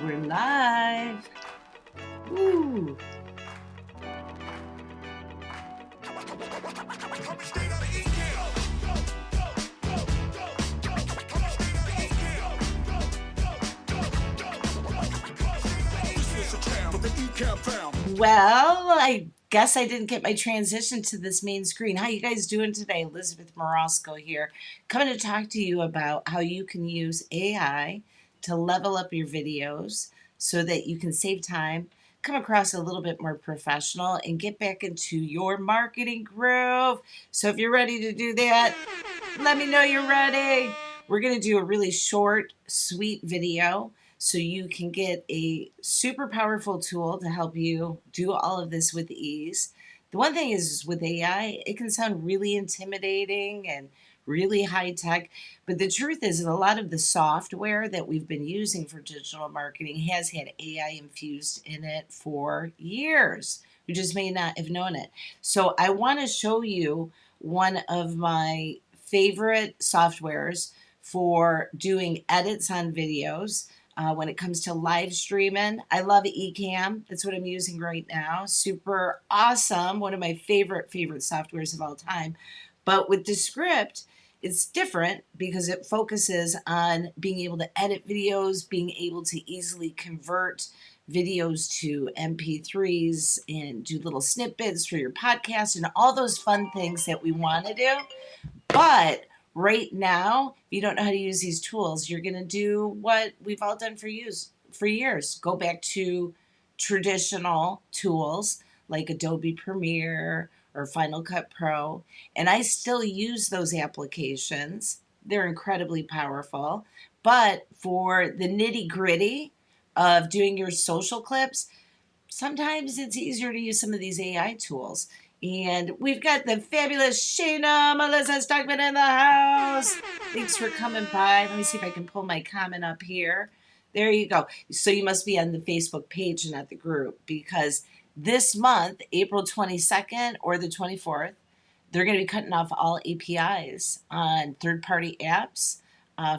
We're live. Woo. Well, I guess I didn't get my transition to this main screen. How you guys doing today? Elizabeth Morosco here, coming to talk to you about how you can use AI to level up your videos so that you can save time, come across a little bit more professional, and get back into your marketing groove. So if you're ready to do that, let me know you're ready. We're going to do a really short, sweet video so you can get a super powerful tool to help you do all of this with ease. The one thing is with AI, it can sound really intimidating and really high tech, but the truth is that a lot of the software that we've been using for digital marketing has had AI infused in it for years. We just may not have known it. So I want to show you one of my favorite softwares for doing edits on videos. When it comes to live streaming, I love Ecamm. That's what I'm using right now. Super awesome. One of my favorite softwares of all time. But with Descript, it's different because it focuses on being able to edit videos, being able to easily convert videos to MP3s and do little snippets for your podcast and all those fun things that we want to do. But right now, if you don't know how to use these tools, you're going to do what we've all done for years. Go back to traditional tools like Adobe Premiere or Final Cut Pro. And I still use those applications. They're incredibly powerful. But for the nitty gritty of doing your social clips, sometimes it's easier to use some of these AI tools. And we've got the fabulous Shayna Melissa Stockman in the house. Thanks for coming by. Let me see if I can pull my comment up here. There you go. So you must be on the Facebook page and not the group, because this month, April 22nd or the 24th, they're going to be cutting off all APIs on third-party apps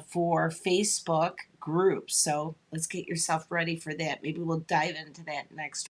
for Facebook groups. So let's get yourself ready for that. Maybe we'll dive into that next.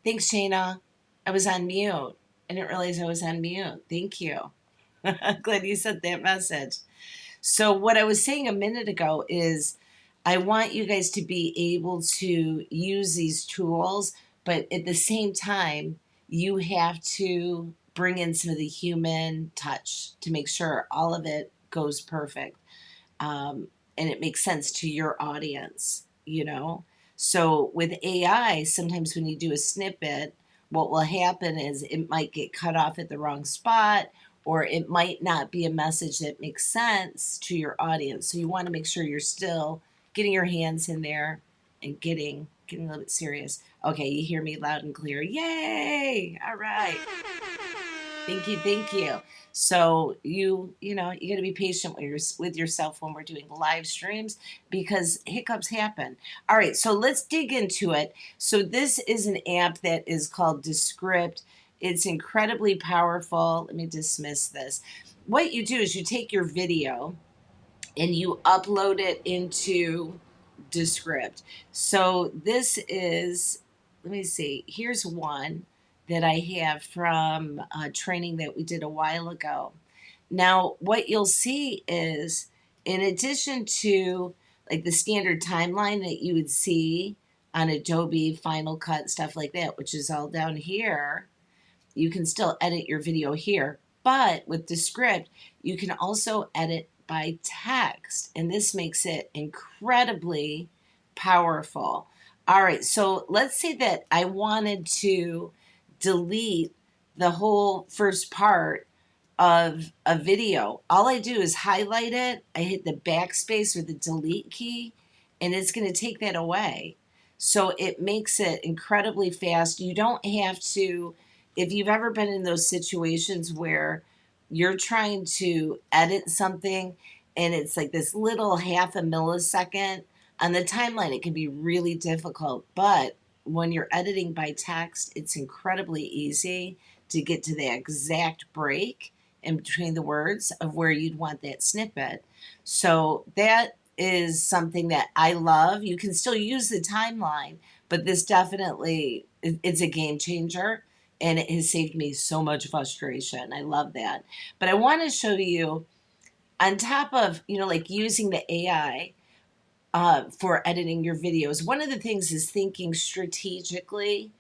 Thanks, Shayna. I was on mute. I didn't realize I was on mute. Thank you. Glad you sent that message. So, what I was saying a minute ago is I want you guys to be able to use these tools, but at the same time, you have to bring in some of the human touch to make sure all of it goes perfect. And it makes sense to your audience, you know? So with AI, sometimes when you do a snippet, what will happen is it might get cut off at the wrong spot, or it might not be a message that makes sense to your audience. So you want to make sure you're still getting your hands in there and getting a little bit serious. Okay, you hear me loud and clear. Yay! All right. Thank you, thank you. So you know you got to be patient with yourself when we're doing live streams because hiccups happen. All right, so let's dig into it. So this is an app that is called Descript. It's incredibly powerful. Let me dismiss this. What you do is you take your video and you upload it into Descript. So this is, let me see. Here's one that I have from training that we did a while ago. Now, what you'll see is, in addition to like the standard timeline that you would see on Adobe Final Cut, stuff like that, which is all down here, you can still edit your video here. But with Descript, you can also edit by text, and this makes it incredibly powerful. All right, so let's say that I wanted to delete the whole first part of a video. All I do is highlight it, I hit the backspace or the delete key, and it's going to take that away. So it makes it incredibly fast. You don't have to, if you've ever been in those situations where you're trying to edit something and it's like this little half a millisecond on the timeline, it can be really difficult. But when you're editing by text, it's incredibly easy to get to the exact break in between the words of where you'd want that snippet. So that is something that I love. You can still use the timeline, but this definitely, it's a game changer, and it has saved me so much frustration. I love that. But I want to show you, on top of, like using the AI for editing your videos, one of the things is thinking strategically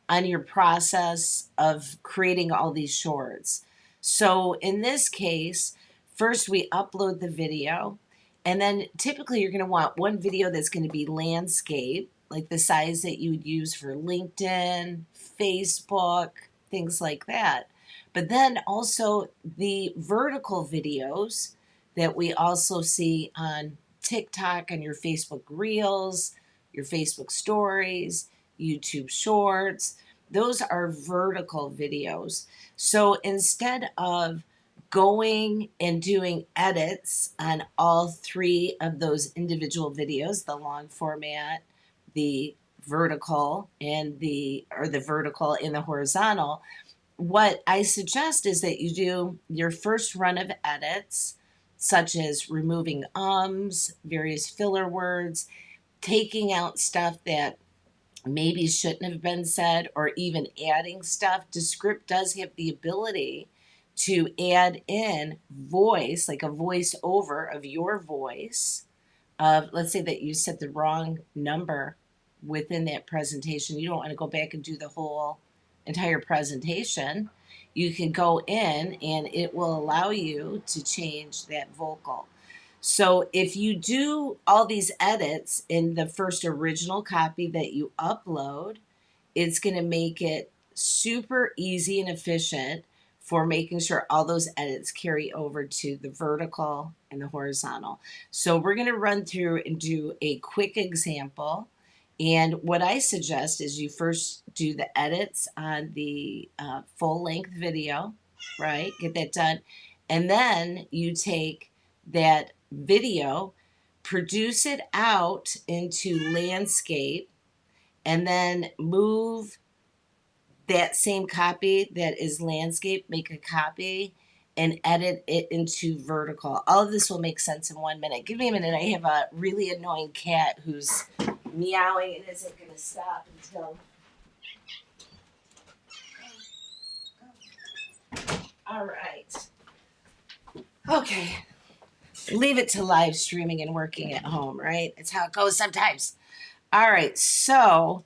on your process of creating all these shorts. So in this case, first we upload the video, and then typically you're going to want one video that's going to be landscape, like the size that you would use for LinkedIn, Facebook, things like that. But then also the vertical videos that we also see on TikTok, on your Facebook Reels, your Facebook Stories, YouTube Shorts. Those are vertical videos. So instead of going and doing edits on all three of those individual videos, the long format, the vertical, and the vertical and the horizontal, what I suggest is that you do your first run of edits, such as removing ums, various filler words, taking out stuff that maybe shouldn't have been said, or even adding stuff. Descript does have the ability to add in voice, like a voiceover of your voice. Of, let's say that you set the wrong number within that presentation. You don't want to go back and do the whole entire presentation. You can go in and it will allow you to change that vocal. So if you do all these edits in the first original copy that you upload, it's going to make it super easy and efficient for making sure all those edits carry over to the vertical and the horizontal. So we're going to run through and do a quick example. And what I suggest is you first do the edits on the full length video, right? Get that done. And then you take that video, produce it out into landscape, and then move that same copy that is landscape, make a copy and edit it into vertical. All of this will make sense in 1 minute. Give me a minute. I have a really annoying cat who's meowing and isn't going to stop until... All right. Okay. Leave it to live streaming and working at home, right? It's how it goes sometimes. All right. So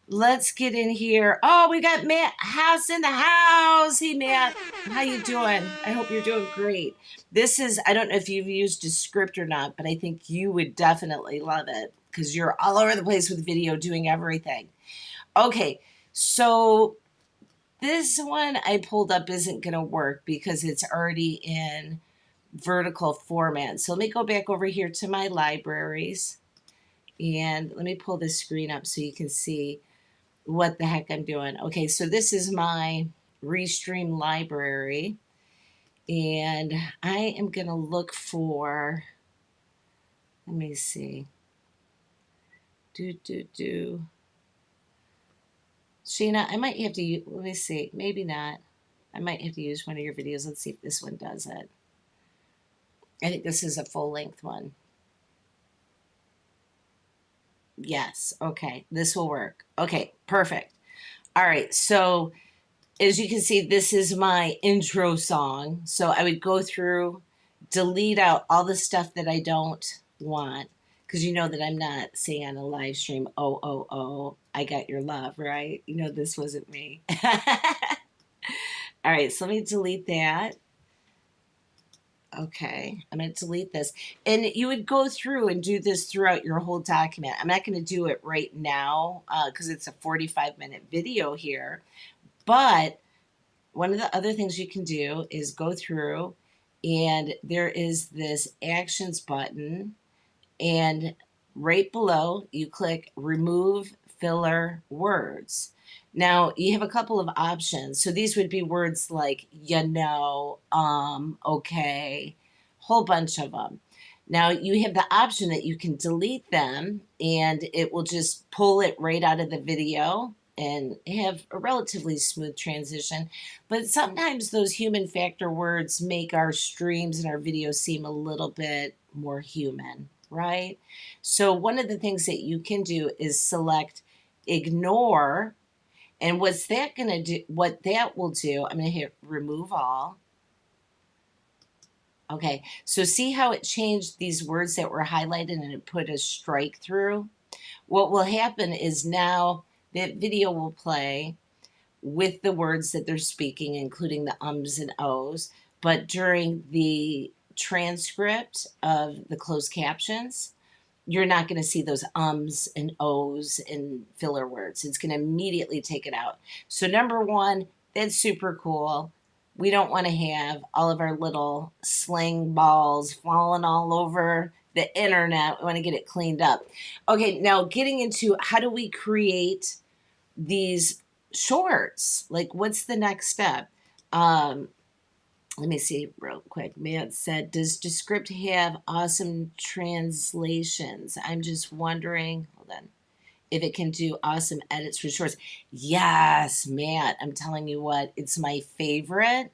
let's get in here. Oh, we got Matt House in the house. Hey, Matt. How you doing? I hope you're doing great. This is, I don't know if you've used Descript or not, but I think you would definitely love it because you're all over the place with video doing everything. Okay, so this one I pulled up isn't going to work because it's already in vertical format. So let me go back over here to my libraries and let me pull this screen up so you can see what the heck I'm doing. Okay, so this is my Restream library, and I am going to look for, let me see, Sheena, I might have to use, let me see, maybe not. I might have to use one of your videos. Let's see if this one does it. I think this is a full-length one. Yes, okay, this will work. Okay, perfect. All right, so as you can see, this is my intro song. So I would go through, delete out all the stuff that I don't want, because you know that I'm not saying on a live stream, oh, oh, oh, I got your love, right? You know, this wasn't me. All right, so let me delete that. Okay, I'm going to delete this. And you would go through and do this throughout your whole document. I'm not going to do it right now because it's a 45-minute video here. But one of the other things you can do is go through, and there is this actions button, and right below you click remove filler words. Now you have a couple of options. So these would be words like okay, whole bunch of them. Now you have the option that you can delete them and it will just pull it right out of the video and have a relatively smooth transition. But sometimes those human factor words make our streams and our videos seem a little bit more human, right? So one of the things that you can do is select ignore. And what's that going to do? What that will do, I'm going to hit remove all. Okay, so see how it changed these words that were highlighted and it put a strike through? What will happen is now that video will play with the words that they're speaking, including the ums and ohs, but during the transcript of the closed captions, you're not going to see those ums and ohs and filler words. It's going to immediately take it out. So number one, that's super cool. We don't want to have all of our little sling balls falling all over the internet. We want to get it cleaned up. Okay, now getting into how do we create these shorts? Like, what's the next step? Let me see real quick. Matt said, does Descript have awesome translations? I'm just wondering, hold on, if it can do awesome edits for shorts. Yes, Matt, I'm telling you what, it's my favorite.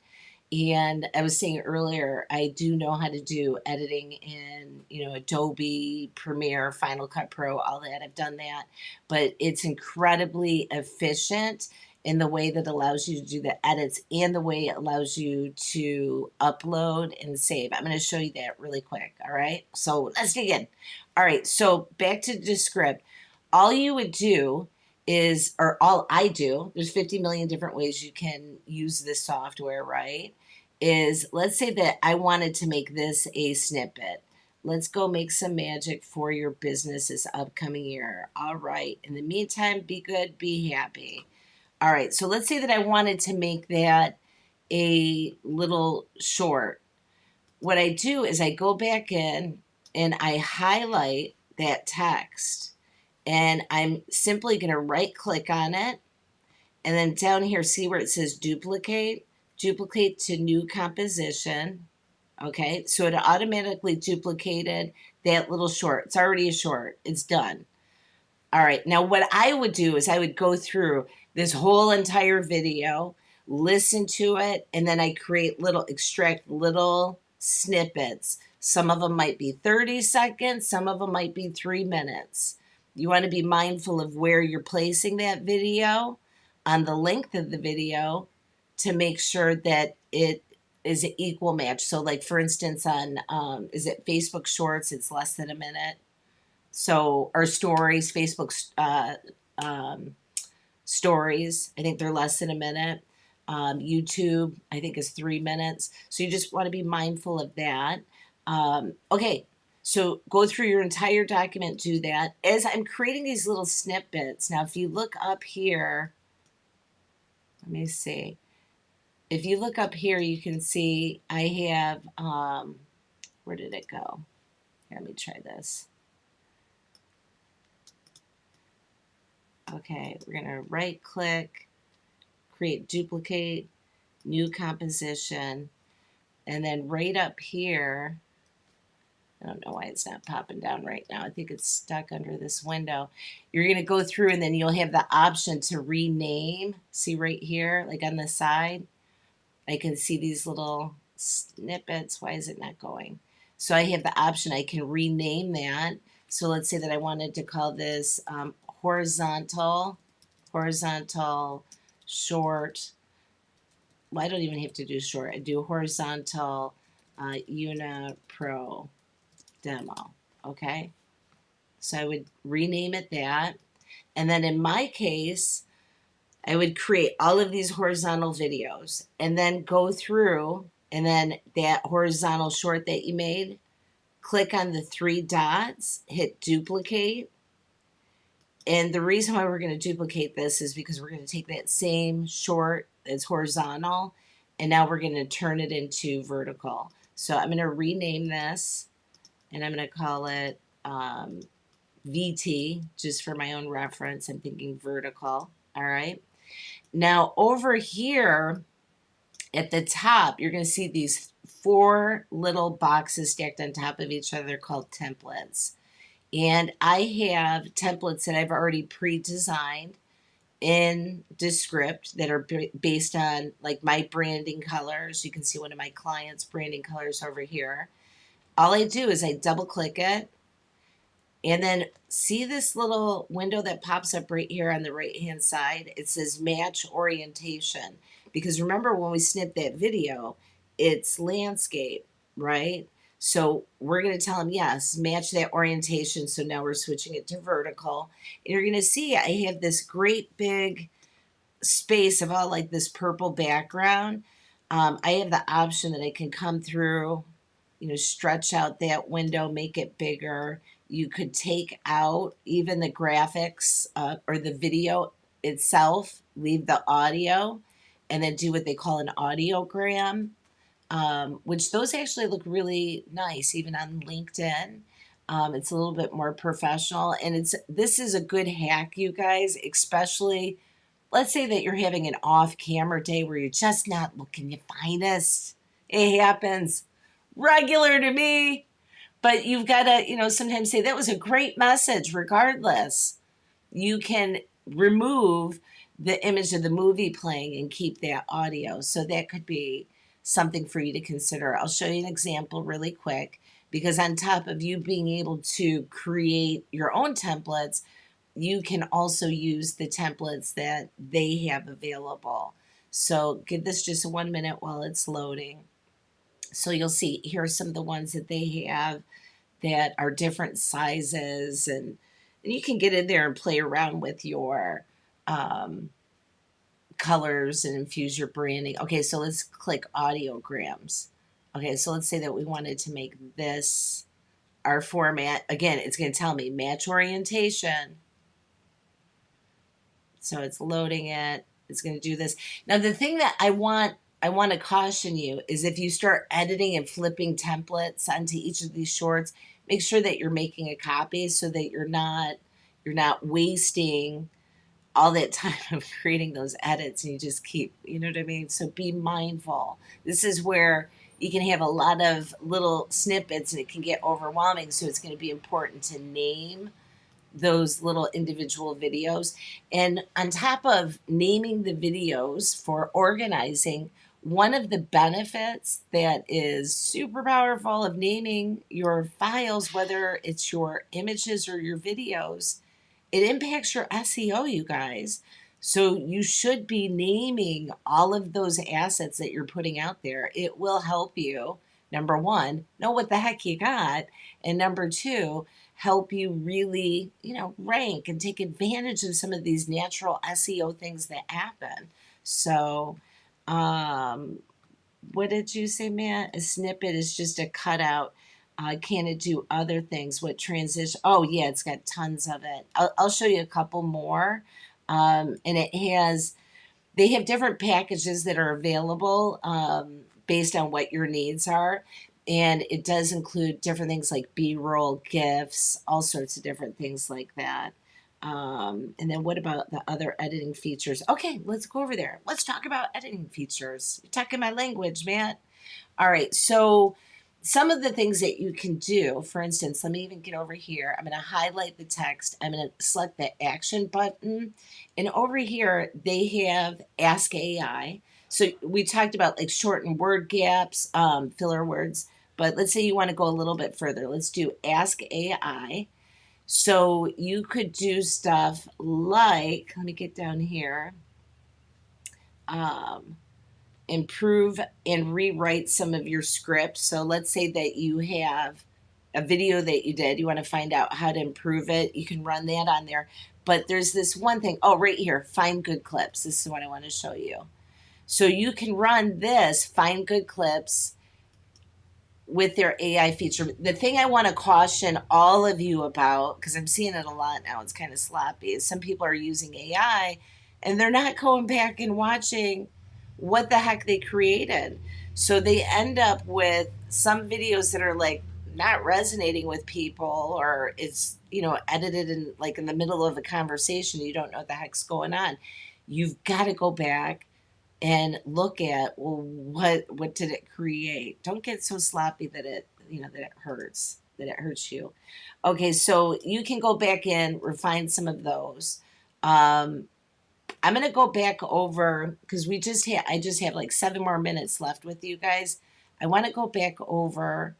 And I was saying earlier, I do know how to do editing in, Adobe Premiere, Final Cut Pro, all that. I've done that. But it's incredibly efficient in the way that allows you to do the edits and the way it allows you to upload and save. I'm going to show you that really quick. All right. So let's dig in. All right. So back to Descript. All you would do is, or all I do, there's 50 million different ways you can use this software, right? Is let's say that I wanted to make this a snippet. Let's go make some magic for your business this upcoming year. All right. In the meantime, be good, be happy. All right. So let's say that I wanted to make that a little short. What I do is I go back in and I highlight that text, and I'm simply going to right click on it. And then down here, see where it says duplicate? Duplicate to new composition. Okay, so it automatically duplicated that little short. It's already a short. It's done. All right, now what I would do is I would go through this whole entire video, listen to it, and then I extract little snippets. Some of them might be 30 seconds, some of them might be 3 minutes. You want to be mindful of where you're placing that video on the length of the video to make sure that it is an equal match. So like for instance on, is it Facebook Shorts, it's less than a minute. So, or stories, Facebook stories, I think they're less than a minute. YouTube, I think, is 3 minutes. So you just want to be mindful of that. Okay, so go through your entire document, do that. As I'm creating these little snippets, now if you look up here, let me see. If you look up here, you can see I have, where did it go? Here, let me try this. Okay, we're going to right click, create duplicate, new composition, and then right up here, I don't know why it's not popping down right now. I think it's stuck under this window. You're going to go through and then you'll have the option to rename. See right here, like on the side, I can see these little snippets. Why is it not going? So I have the option, I can rename that. So let's say that I wanted to call this horizontal short well, I don't even have to do short. I do horizontal Unipro demo. Okay. So I would rename it that. And then in my case, I would create all of these horizontal videos and then go through, and then that horizontal short that you made, click on the three dots, hit duplicate. And the reason why we're going to duplicate this is because we're going to take that same short that's horizontal and now we're going to turn it into vertical. So I'm going to rename this and I'm going to call it VT, just for my own reference. I'm thinking vertical. All right. Now over here at the top, you're going to see these four little boxes stacked on top of each other called templates. And I have templates that I've already pre-designed in Descript that are based on like my branding colors. You can see one of my clients' branding colors over here. All I do is I double click it and then see this little window that pops up right here on the right hand side. It says match orientation, because remember when we snip that video, it's landscape, right? So we're going to tell them, yes, match that orientation. So now we're switching it to vertical. And you're going to see I have this great big space of all like this purple background. I have the option that I can come through, stretch out that window, make it bigger. You could take out even the graphics or the video itself, leave the audio, and then do what they call an audiogram, which those actually look really nice, even on LinkedIn. It's a little bit more professional, and this is a good hack, you guys, especially let's say that you're having an off-camera day where you're just not looking your finest. It happens regular to me, but you've got to, sometimes say that was a great message. Regardless, you can remove the image of the movie playing and keep that audio. So that could be something for you to consider. I'll show you an example really quick, because on top of you being able to create your own templates, you can also use the templates that they have available. So give this just 1 minute while it's loading. So you'll see here are some of the ones that they have that are different sizes, and you can get in there and play around with your colors and infuse your branding. Okay, so let's click audiograms. Okay, so let's say that we wanted to make this our format. Again, it's going to tell me match orientation. So it's loading it. It's going to do this. Now, the thing that I want to caution you is if you start editing and flipping templates onto each of these shorts, make sure that you're making a copy so that you're not wasting all that time of creating those edits and you just keep, you know what I mean? So be mindful. This is where you can have a lot of little snippets and it can get overwhelming. So it's going to be important to name those little individual videos. And on top of naming the videos for organizing, one of the benefits that is super powerful of naming your files, whether it's your images or your videos, it impacts your SEO, you guys. So you should be naming all of those assets that you're putting out there. It will help you, number one, know what the heck you got. And number two, help you really, rank and take advantage of some of these natural SEO things that happen. So, what did you say, Matt? A snippet is just a cutout. Can it do other things? What transition? Oh, yeah, it's got tons of it. I'll show you a couple more. And they have different packages that are available based on what your needs are. And it does include different things like B-roll, GIFs, all sorts of different things like that. And then what about the other editing features? Okay, let's go over there. Let's talk about editing features. You're talking my language, man. All right, so some of the things that you can do, for instance, let me even get over here. I'm going to highlight the text. I'm going to select the action button. And over here, they have Ask AI. So we talked about like shorten word gaps, filler words. But let's say you want to go a little bit further. Let's do Ask AI. So you could do stuff like, let me get down here. improve and rewrite some of your scripts. So let's say that you have a video that you did, you want to find out how to improve it. You can run that on there. But there's this one thing. Oh, right here, find good clips. This is what I want to show you. So you can run this, find good clips, with their AI feature. The thing I want to caution all of you about, because I'm seeing it a lot now, it's kind of sloppy, is some people are using AI and they're not going back and watching what the heck they created. So they end up with some videos that are like not resonating with people, or it's, edited in like in the middle of a conversation. You don't know what the heck's going on. You've got to go back and look at, well, what did it create. Don't get so sloppy that it hurts, that it hurts you. Okay, so you can go back in, refine some of those. I'm going to go back over, because I just have like 7 more minutes left with you guys. I want to go back over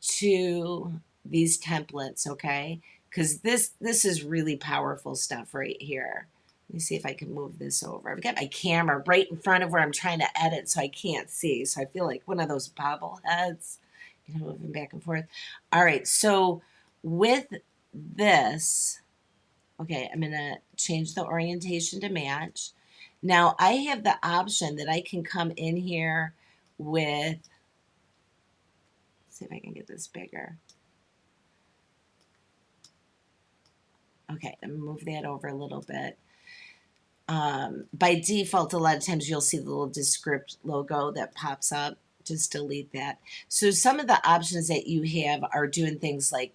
to these templates, okay? Because this is really powerful stuff right here. Let me see if I can move this over. I've got my camera right in front of where I'm trying to edit, so I can't see. So I feel like one of those bobbleheads, moving back and forth. All right, so with this, okay, I'm going to change the orientation to match. Now I have the option that I can come in here with, let's see if I can get this bigger. Okay, I'm gonna move that over a little bit. By default, a lot of times you'll see the little Descript logo that pops up. Just delete that. So some of the options that you have are doing things like,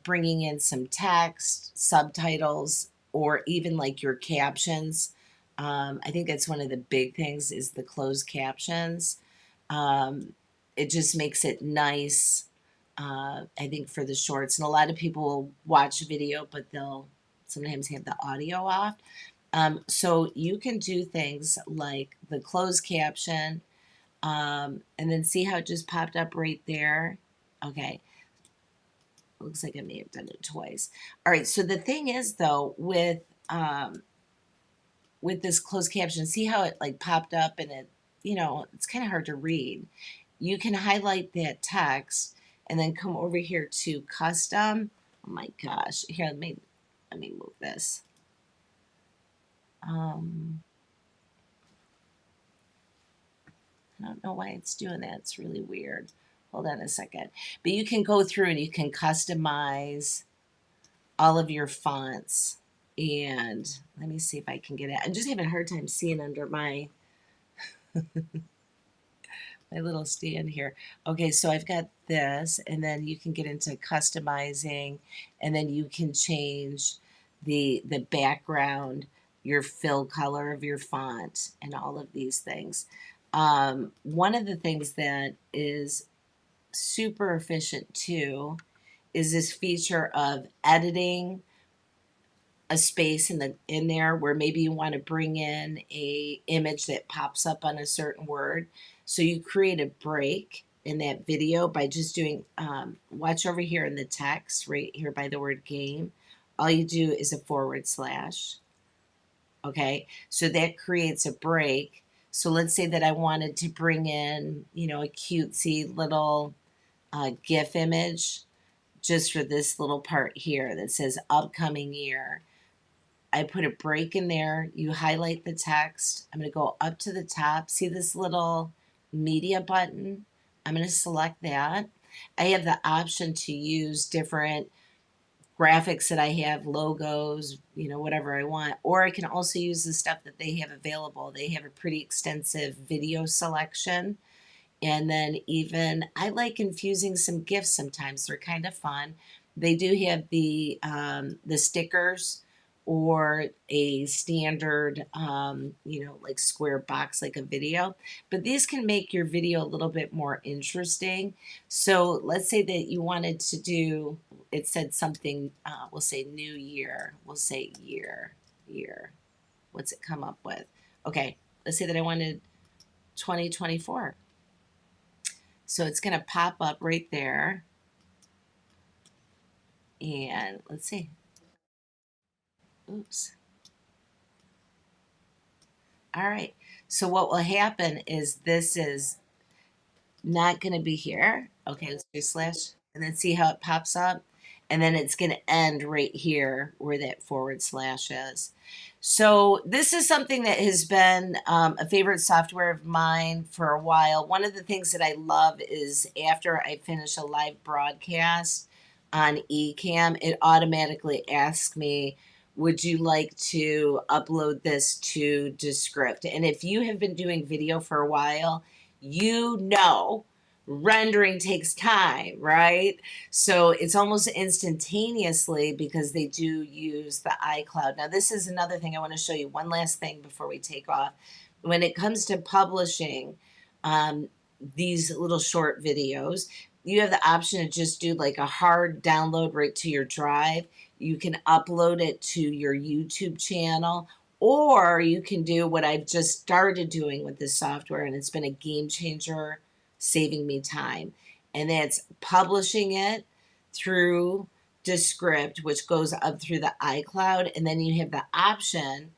bringing in some text, subtitles, or even like your captions. I think that's one of the big things is the closed captions. It just makes it nice, I think, for the shorts. And a lot of people will watch video, but they'll sometimes have the audio off. So you can do things like the closed caption, and then see how it just popped up right there. Okay. Looks like I may have done it twice. All right. So the thing is, though, with this closed caption, see how it like popped up, and it's kind of hard to read. You can highlight that text and then come over here to custom. Oh my gosh. Here, let me move this. I don't know why it's doing that. It's really weird. Hold on a second. But you can go through and you can customize all of your fonts. And let me see if I can get it. I'm just having a hard time seeing under my my little stand here. Okay, so I've got this, and then you can get into customizing, and then you can change the background, your fill color of your font, and all of these things. One of the things that is super efficient too is this feature of editing a space in there where maybe you want to bring in a image that pops up on a certain word. So you create a break in that video by just doing, watch over here in the text right here by the word game. All you do is a /. Okay, so that creates a break. So let's say that I wanted to bring in, a cutesy little GIF image just for this little part here that says upcoming year. I put a break in there. You highlight the text. I'm going to go up to the top. See this little media button? I'm going to select that. I have the option to use different graphics that I have, logos, whatever I want. Or I can also use the stuff that they have available. They have a pretty extensive video selection. And then even I like infusing some GIFs sometimes. They're kind of fun. They do have the stickers or a standard, like square box, like a video. But these can make your video a little bit more interesting. So let's say that you wanted to do, it said something, we'll say new year. We'll say year. What's it come up with? Okay, let's say that I wanted 2024. So it's going to pop up right there. And let's see. Oops. All right. So what will happen is this is not going to be here. Okay, let's do slash and then see how it pops up. And then it's going to end right here where that forward slash is. So this is something that has been a favorite software of mine for a while. One of the things that I love is after I finish a live broadcast on Ecamm, it automatically asks me, would you like to upload this to Descript? And if you have been doing video for a while, you know rendering takes time, right? So it's almost instantaneously because they do use the iCloud. Now, this is another thing I want to show you. One last thing before we take off. When it comes to publishing these little short videos, you have the option to just do like a hard download right to your drive. You can upload it to your YouTube channel, or you can do what I've just started doing with this software, and it's been a game changer, saving me time. And that's publishing it through Descript, which goes up through the iCloud. And then you have the option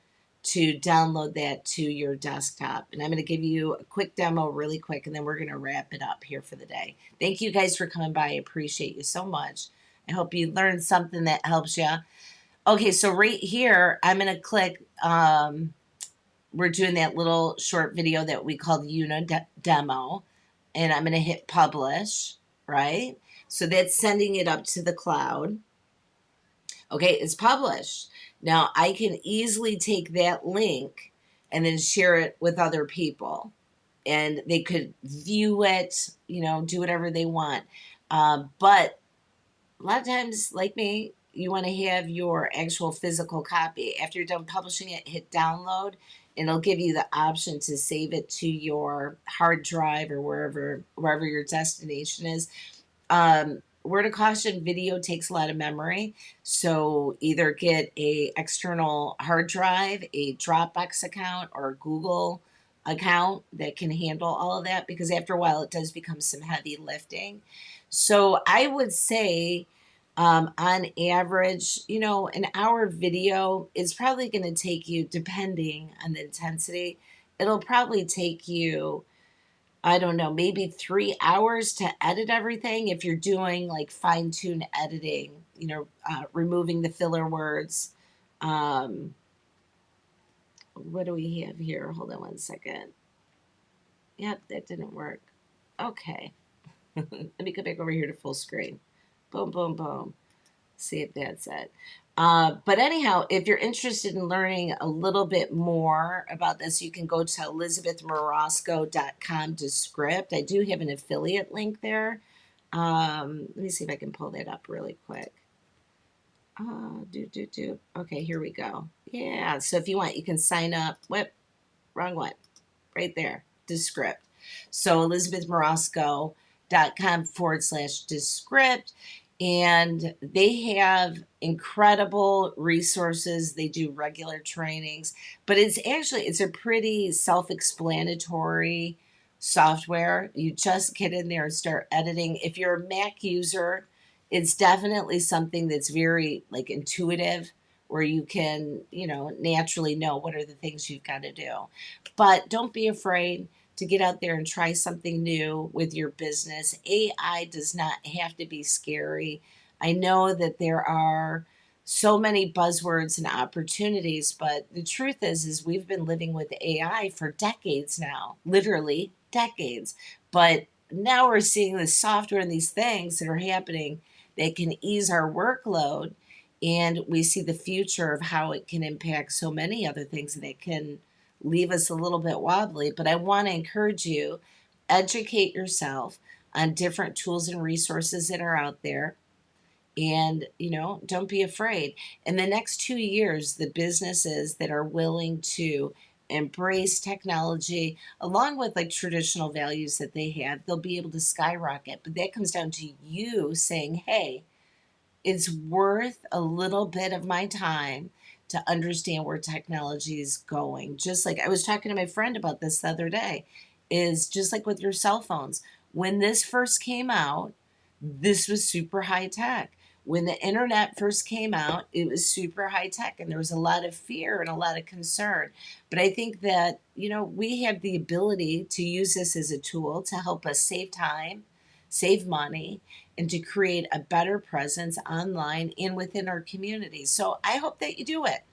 to download that to your desktop. And I'm going to give you a quick demo really quick, and then we're going to wrap it up here for the day. Thank you guys for coming by. I appreciate you so much. I hope you learned something that helps you. Okay, so right here, I'm going to click, we're doing that little short video that we called Demo, and I'm going to hit publish, right? So that's sending it up to the cloud. Okay, it's published. Now I can easily take that link and then share it with other people, and they could view it, you know, do whatever they want. But a lot of times, like me, you want to have your actual physical copy. After you're done publishing it, hit download, and it'll give you the option to save it to your hard drive or wherever your destination is. Word of caution, video takes a lot of memory. So either get a external hard drive, a Dropbox account, or a Google account that can handle all of that, because after a while it does become some heavy lifting. So I would say on average, you know, an hour video is probably going to take you, depending on the intensity, it'll probably take you, I don't know, maybe 3 hours to edit everything if you're doing like fine tune editing, you know, removing the filler words. What do we have here? Hold on one second. Yep, that didn't work. Okay. Let me go back over here to full screen. Boom, boom, boom. See if that's it. But anyhow, if you're interested in learning a little bit more about this, you can go to elizabethmorosco.com Descript. I do have an affiliate link there. Let me see if I can pull that up really quick. Okay, here we go. Yeah, so if you want, you can sign up. What? Wrong one. Right there. Descript. So elizabethmorosco.com/Descript. And they have incredible resources. They do regular trainings, but it's a pretty self-explanatory software. You just get in there and start editing. If you're a Mac user, it's definitely something that's very like intuitive, where you can, you know, naturally know what are the things you've got to do. But don't be afraid to get out there and try something new with your business. AI does not have to be scary. I know that there are so many buzzwords and opportunities, but the truth is we've been living with AI for decades now, literally decades. But now we're seeing this software and these things that are happening that can ease our workload, and we see the future of how it can impact so many other things, and it can leave us a little bit wobbly. But I want to encourage you, educate yourself on different tools and resources that are out there, and you know, don't be afraid. In the next 2 years, the businesses that are willing to embrace technology along with like traditional values that they have, they'll be able to skyrocket. But that comes down to you saying, hey, it's worth a little bit of my time to understand where technology is going. Just like I was talking to my friend about this the other day, is just like with your cell phones. When this first came out, this was super high tech. When the internet first came out, it was super high tech and there was a lot of fear and a lot of concern. But I think that, we have the ability to use this as a tool to help us save time, save money, and to create a better presence online and within our communities. So I hope that you do it.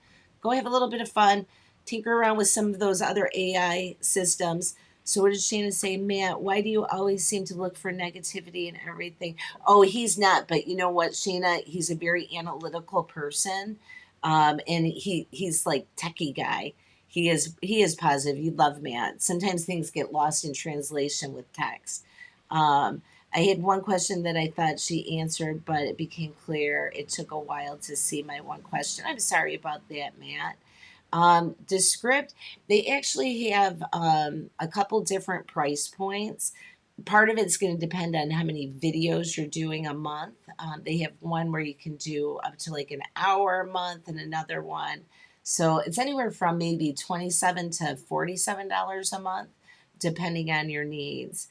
Go have a little bit of fun, tinker around with some of those other AI systems. So what did Shana say? Matt, why do you always seem to look for negativity in everything? Oh, he's not, but you know what, Shana? He's a very analytical person. And he's like techie guy. He is positive. You love Matt. Sometimes things get lost in translation with text. Um, I had one question that I thought she answered, but it became clear. It took a while to see my one question. I'm sorry about that, Matt. Descript, they actually have a couple different price points. Part of it's going to depend on how many videos you're doing a month. They have one where you can do up to like an hour a month, and another one. So it's anywhere from maybe $27 to $47 a month, depending on your needs.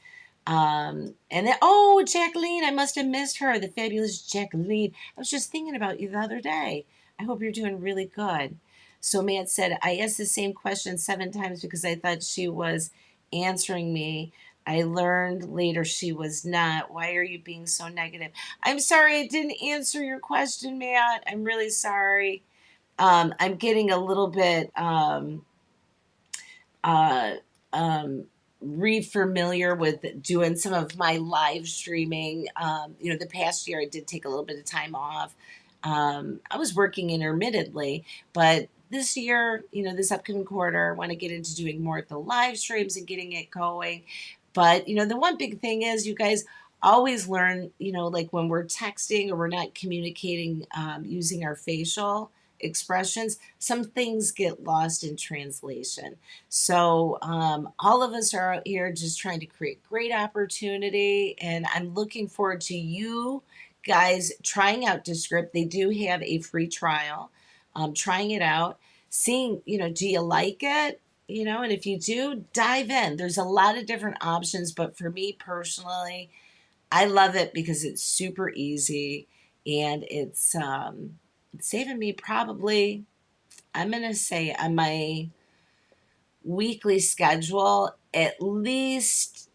And then, oh, Jacqueline, I must have missed her. The fabulous Jacqueline. I was just thinking about you the other day. I hope you're doing really good. So Matt said, I asked the same question 7 times because I thought she was answering me. I learned later she was not. Why are you being so negative? I'm sorry I didn't answer your question, Matt. I'm really sorry. I'm getting a little bit uh, um, re-familiar with doing some of my live streaming. The past year I did take a little bit of time off. I was working intermittently, but this year, this upcoming quarter, I want to get into doing more of the live streams and getting it going. But, the one big thing is you guys always learn, like when we're texting or we're not communicating using our facial expressions, some things get lost in translation. So all of us are out here just trying to create great opportunity, and I'm looking forward to you guys trying out Descript. They do have a free trial. Trying it out, seeing, do you like it? And if you do, dive in. There's a lot of different options, but for me personally, I love it because it's super easy and it's saving me probably, I'm gonna say on my weekly schedule at least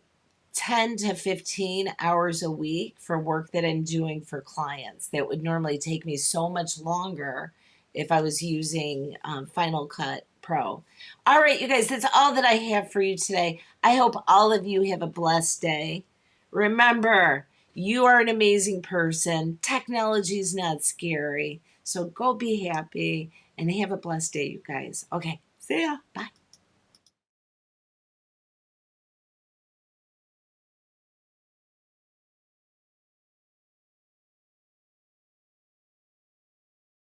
10 to 15 hours a week for work that I'm doing for clients that would normally take me so much longer if I was using Final Cut Pro. All right, you guys, that's all that I have for you today. I hope all of you have a blessed day. Remember, you are an amazing person. Technology is not scary. So go be happy and have a blessed day, you guys. Okay, see ya. Bye.